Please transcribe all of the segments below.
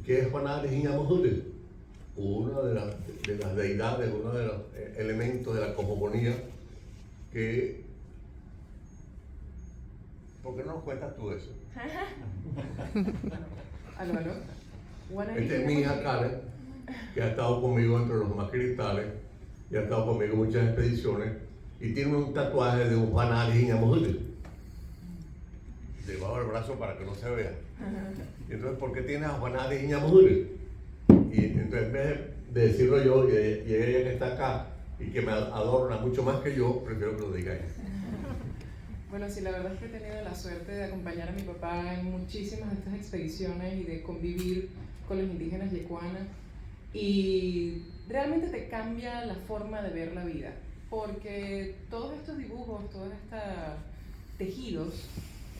¿Qué es Juanari Iñamujuri? Una de las deidades, uno de los elementos de la cosmogonía que... ¿Por qué no nos cuentas tú eso? Aló. Esta es mi hija Karen, que ha estado conmigo entre los más cristales y ha estado conmigo en muchas expediciones y tiene un tatuaje de un Juanari Iñamujuri debajo del brazo para que no se vea. Y entonces, ¿por qué tienes a Juanari Iñamujuri? Y entonces, en vez de decirlo yo y ella que está acá y que me adorna mucho más que yo, prefiero que lo diga ella. Bueno, sí, la verdad es que he tenido la suerte de acompañar a mi papá en muchísimas de estas expediciones y de convivir con los indígenas yecuanas, y realmente te cambia la forma de ver la vida, porque todos estos dibujos, todos estos tejidos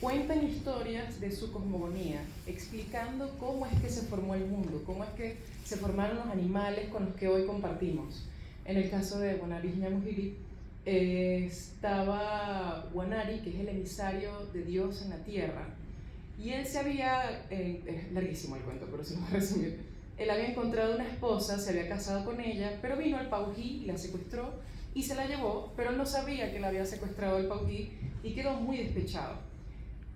cuentan historias de su cosmogonía, explicando cómo es que se formó el mundo, cómo es que se formaron los animales con los que hoy compartimos. En el caso de Juanari Iñamujiri, estaba Juanari, que es el emisario de Dios en la tierra, y él se había, es larguísimo el cuento, pero se lo voy a resumir. Él había encontrado una esposa, se había casado con ella, pero vino el Paují y la secuestró y se la llevó, pero él no sabía que la había secuestrado el Paují y quedó muy despechado.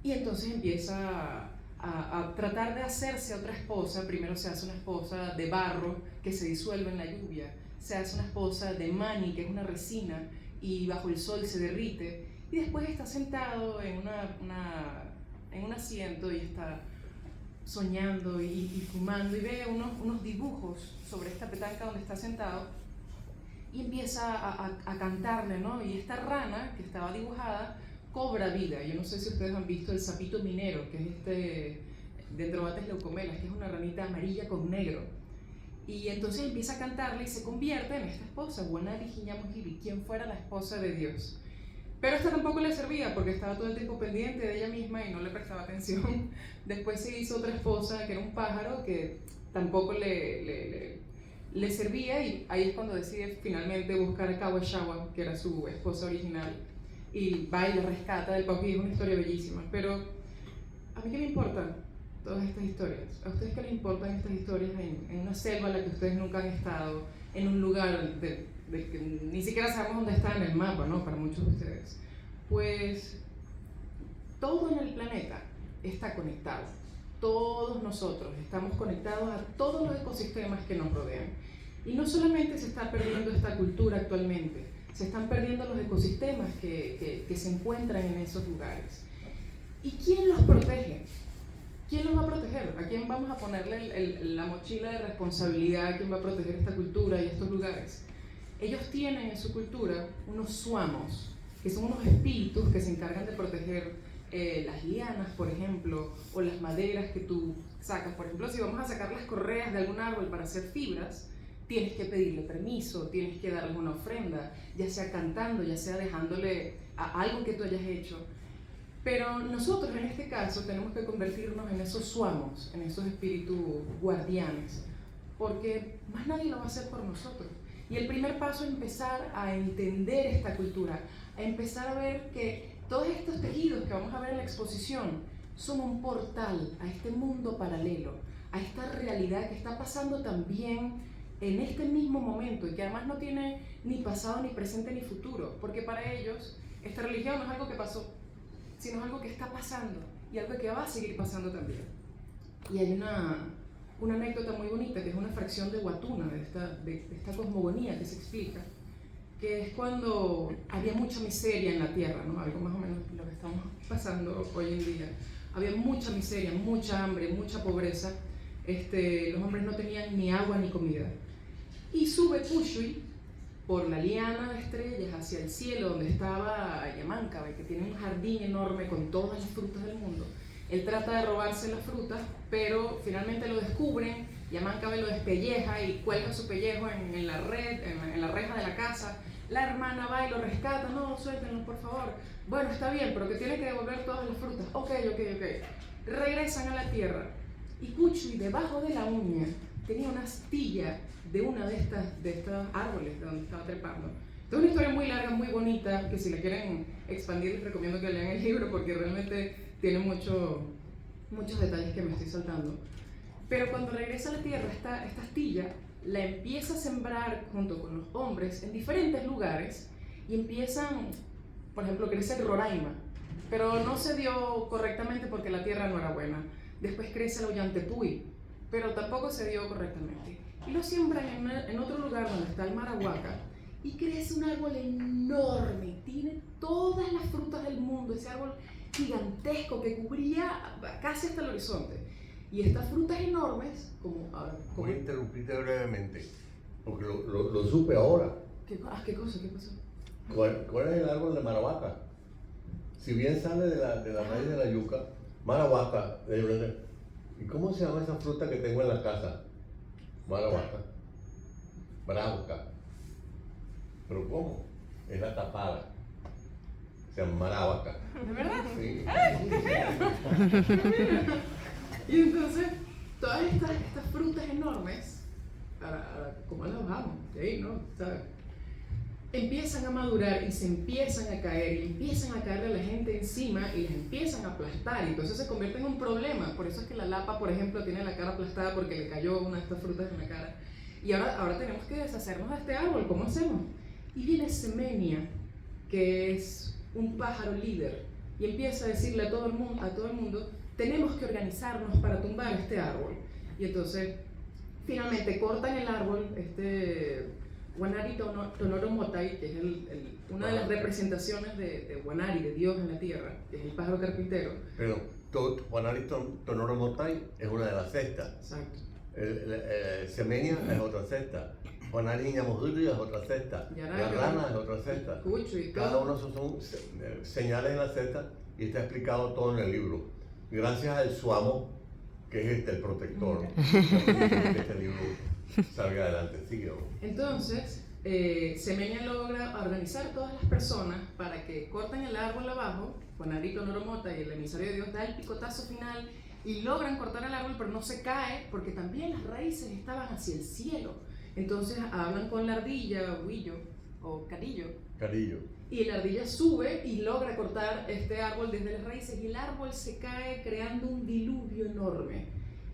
Y entonces empieza a tratar de hacerse otra esposa. Primero se hace una esposa de barro que se disuelve en la lluvia, se hace una esposa de mani, que es una resina, y bajo el sol se derrite, y después está sentado en un asiento y está soñando y fumando, y ve unos dibujos sobre esta petanca donde está sentado y empieza a cantarle, ¿no? Y esta rana que estaba dibujada cobra vida. Yo no sé si ustedes han visto el sapito minero, que es Dendrobates leucomelas, que es una ranita amarilla con negro. Y entonces empieza a cantarle y se convierte en esta esposa, Juanari Iñamujiri, quien fuera la esposa de Dios. Pero esta tampoco le servía porque estaba todo el tiempo pendiente de ella misma y no le prestaba atención. Después se hizo otra esposa, que era un pájaro, que tampoco le servía, y ahí es cuando decide finalmente buscar a Kawashawa, que era su esposa original, y va y la rescata del Paují. Es una historia bellísima. Pero ¿a mí qué me importan todas estas historias? ¿A ustedes qué les importan estas historias en una selva en la que ustedes nunca han estado, en un lugar de que ni siquiera sabemos dónde está en el mapa, ¿no? Para muchos de ustedes. Pues todo en el planeta está conectado. Todos nosotros estamos conectados a todos los ecosistemas que nos rodean. Y no solamente se está perdiendo esta cultura actualmente, se están perdiendo los ecosistemas que se encuentran en esos lugares. ¿Y quién los protege? ¿Quién los va a proteger? ¿A quién vamos a ponerle la mochila de responsabilidad? ¿A quién va a proteger esta cultura y estos lugares? Ellos tienen en su cultura unos suamos, que son unos espíritus que se encargan de proteger las lianas, por ejemplo, o las maderas que tú sacas. Por ejemplo, si vamos a sacar las correas de algún árbol para hacer fibras, tienes que pedirle permiso, tienes que darle una ofrenda, ya sea cantando, ya sea dejándole a algo que tú hayas hecho. Pero nosotros en este caso tenemos que convertirnos en esos suamos, en esos espíritus guardianes, porque más nadie lo va a hacer por nosotros. Y el primer paso es empezar a entender esta cultura, a empezar a ver que todos estos tejidos que vamos a ver en la exposición son un portal a este mundo paralelo, a esta realidad que está pasando también en este mismo momento, y que además no tiene ni pasado, ni presente, ni futuro, porque para ellos esta religión no es algo que pasó, sino es algo que está pasando y algo que va a seguir pasando también. Y hay una anécdota muy bonita, que es una fracción de Huatuna, de esta cosmogonía que se explica, que es cuando había mucha miseria en la tierra, ¿no? Algo más o menos lo que estamos pasando hoy en día. Había mucha miseria, mucha hambre, mucha pobreza. Los hombres no tenían ni agua ni comida. Y sube Cushuy por la liana de estrellas hacia el cielo, donde estaba Yamancabe, que tiene un jardín enorme con todas las frutas del mundo. Él trata de robarse las frutas, pero finalmente lo descubren. Yamancabe lo despelleja y cuelga su pellejo en la reja de la casa. La hermana va y lo rescata. No, suéltenlo, por favor. Bueno, está bien, pero que tiene que devolver todas las frutas. Ok. Regresan a la tierra. Y Cushuy, debajo de la uña, tenía una astilla de una de estos árboles de donde estaba trepando. Es una historia muy larga, muy bonita, que si la quieren expandir les recomiendo que lean el libro, porque realmente tiene muchos detalles que me estoy saltando. Pero cuando regresa a la tierra, esta astilla la empieza a sembrar junto con los hombres en diferentes lugares y empiezan, por ejemplo, crece el Roraima, pero no se dio correctamente porque la tierra no era buena. Después crece el Ollantaytambo, pero tampoco se dio correctamente. Y lo siembran en otro lugar donde está el Marahuaca y crece un árbol enorme, tiene todas las frutas del mundo, ese árbol gigantesco que cubría casi hasta el horizonte. Y estas frutas enormes, como ahora... Voy a interrumpirte brevemente, porque lo supe ahora. ¿Qué cosa? ¿Qué pasó? ¿Cuál es el árbol de Marahuaca? Si bien sale de la raíz de la yuca, Marahuaca, ¿y cómo se llama esa fruta que tengo en la casa? Marahuaca. Brauca. ¿Pero cómo? Es la tapada. Se llama Marahuaca. ¿De verdad? Sí. Y entonces, todas estas frutas enormes, ¿cómo las bajamos? De ahí, ¿no? ¿Sabes? Empiezan a madurar y se empiezan a caer, y empiezan a caerle a la gente encima y les empiezan a aplastar, y entonces se convierte en un problema. Por eso es que la lapa, por ejemplo, tiene la cara aplastada porque le cayó una de estas frutas en la cara. Y ahora tenemos que deshacernos de este árbol. ¿Cómo hacemos? Y viene Semenia, que es un pájaro líder, y empieza a decirle a todo el mundo, tenemos que organizarnos para tumbar este árbol. Y entonces, finalmente cortan el árbol, Wanari Tonoromotai, que es una de las representaciones de Wanari, de Dios en la tierra, que es el pájaro carpintero. Pero Wanari Tonoromotai es una de las cestas. Exacto. Semenia es otra cesta. Wanari Ñamujuri es otra cesta. La rana es otra cesta. Cada uno de esos son señales en la cesta y está explicado todo en el libro. Gracias al Suamo, que es el protector, que este libro salga adelante. Sigue. Entonces, Semenia logra organizar todas las personas para que corten el árbol abajo. Wanari Tonoromotai y el emisario de Dios da el picotazo final y logran cortar el árbol, pero no se cae porque también las raíces estaban hacia el cielo. Entonces hablan con la ardilla, huillo o carillo. Y la ardilla sube y logra cortar este árbol desde las raíces y el árbol se cae creando un diluvio enorme.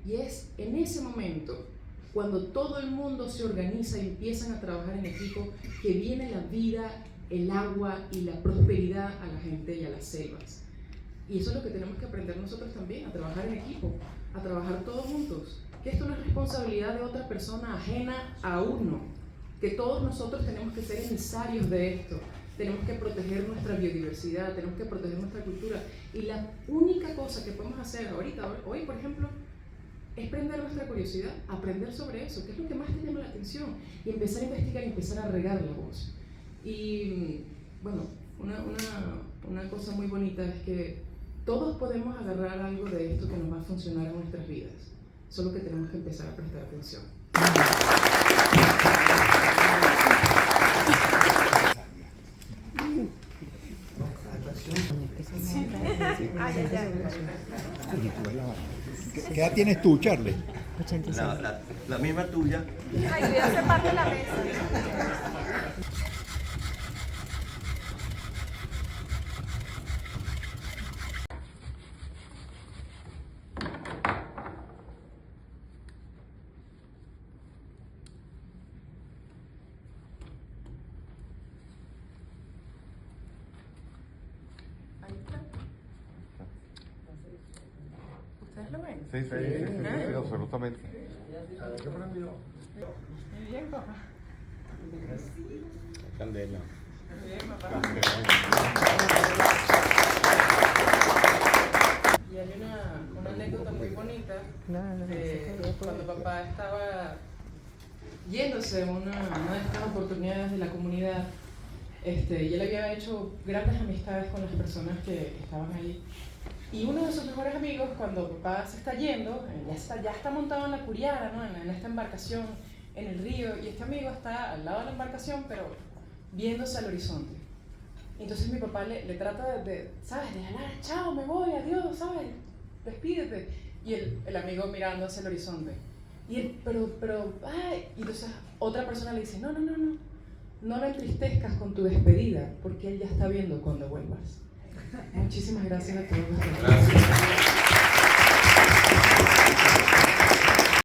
Y es en ese momento, cuando todo el mundo se organiza y empiezan a trabajar en equipo, que viene la vida, el agua y la prosperidad a la gente y a las selvas. Y eso es lo que tenemos que aprender nosotros también, a trabajar en equipo, a trabajar todos juntos. Que esto no es responsabilidad de otra persona ajena a uno, que todos nosotros tenemos que ser emisarios de esto. Tenemos que proteger nuestra biodiversidad, tenemos que proteger nuestra cultura. Y la única cosa que podemos hacer hoy, por ejemplo, es prender nuestra curiosidad, aprender sobre eso, que es lo que más te llama la atención, y empezar a investigar y empezar a regar la voz. Y bueno, una cosa muy bonita es que todos podemos agarrar algo de esto que nos va a funcionar en nuestras vidas, solo que tenemos que empezar a prestar atención. ¿Qué edad tienes tú, Charlie? 86. La misma tuya. Ay, cuidado, se parte la mesa. ¿Ustedes lo ven? Sí, absolutamente. Muy bien, papá. Candela. Muy bien, papá. Y hay una anécdota muy bonita cuando papá estaba yéndose en una de estas oportunidades de la comunidad, y él había hecho grandes amistades con las personas que estaban allí. Y uno de sus mejores amigos, cuando papá se está yendo, ya está montado en la curiara, ¿no? en esta embarcación en el río, y este amigo está al lado de la embarcación, pero viéndose al horizonte. Entonces mi papá le trata ¿sabes? De hablar, chao, me voy, adiós, ¿sabes? Despídete. Y el amigo mirando hacia el horizonte. Y él, pero, ay. Y entonces otra persona le dice, no lo entristezcas con tu despedida, porque él ya está viendo cuando vuelvas. Muchísimas gracias a todos. Gracias.